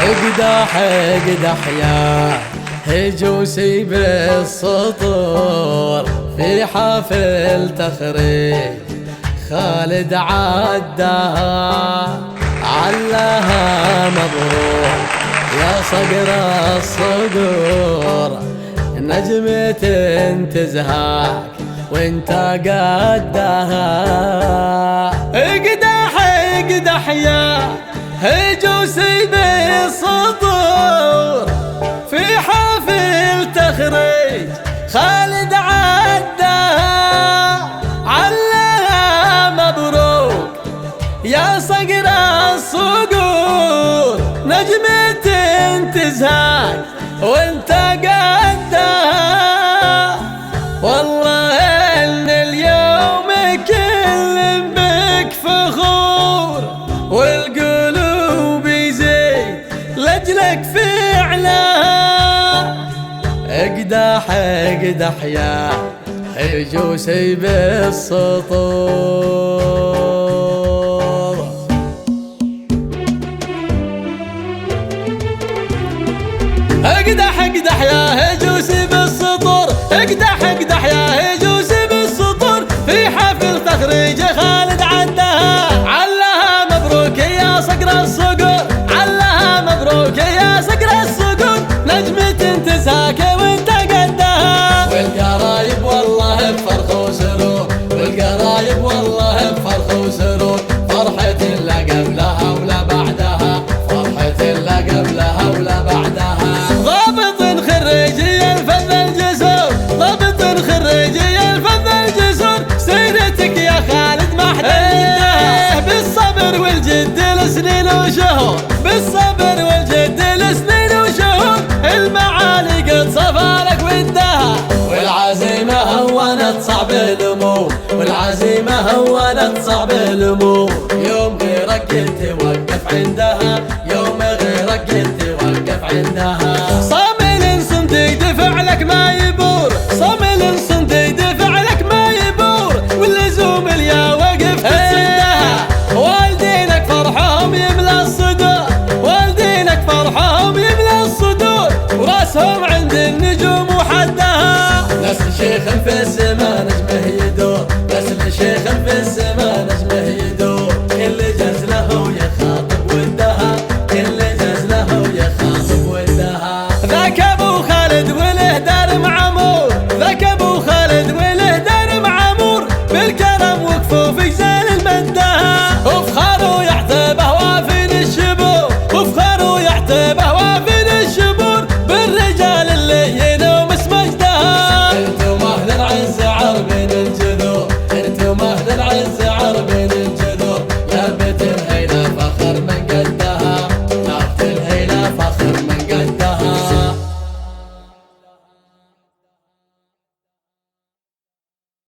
اقدح اقدح يا هجوسي بالسطور في حفل تخريج خالد عداها علها مبروك يا صقر الصقور نجمة تزهاك وانت قدها اقدح اقدح يا هجوسي بالسطور في حفل تخريج خالد عداها علها مبروك يا صقر الصقور نجمة تزهاك وانت قدها والله ان اليوم كل بك فخور والقلوب يزيد لاجلك فعلها اقدح اقدح يا هجوسي بالسطور اقدح اقدح يا هجوسي بالسطور اقدح اقدح يا هجوسي بالسطور في حفل تخريج خالد عداها علها مبروك يا صقر الصقور علها مبروك يا صقر الصقور نجمة تزهاك وانت قدها والقرايب والله بفرخ وسرور والقرايب والله بفرخ وسرور فرحة لا قبلها ولا بعدها فرحة لا قبلها ولا بعدها ضابط خريجي الفن الجسور ضابط خريجي الفن الجسور سيرتك يا خالد محدودة بالصبر والجد لسنين وشهور بالصبر والجد لسنين وشهور المعالي قد صفالك ودها والعزيمة هونت صعب الأمور والعزيمة هونت صعب الأمور يوم غيرك كنت وقف عندها يوم غيرك كنت وقف عندها صامل صندي دفع لك ما يبور صامل صندي دفع لك ما يبور واللزوم اليا وقف تسدها والدينك فرحهم يملى الصدور والدينك فرحهم يملى الصدور وراسهم عند النجوم وحدها ناس شيخ في السماء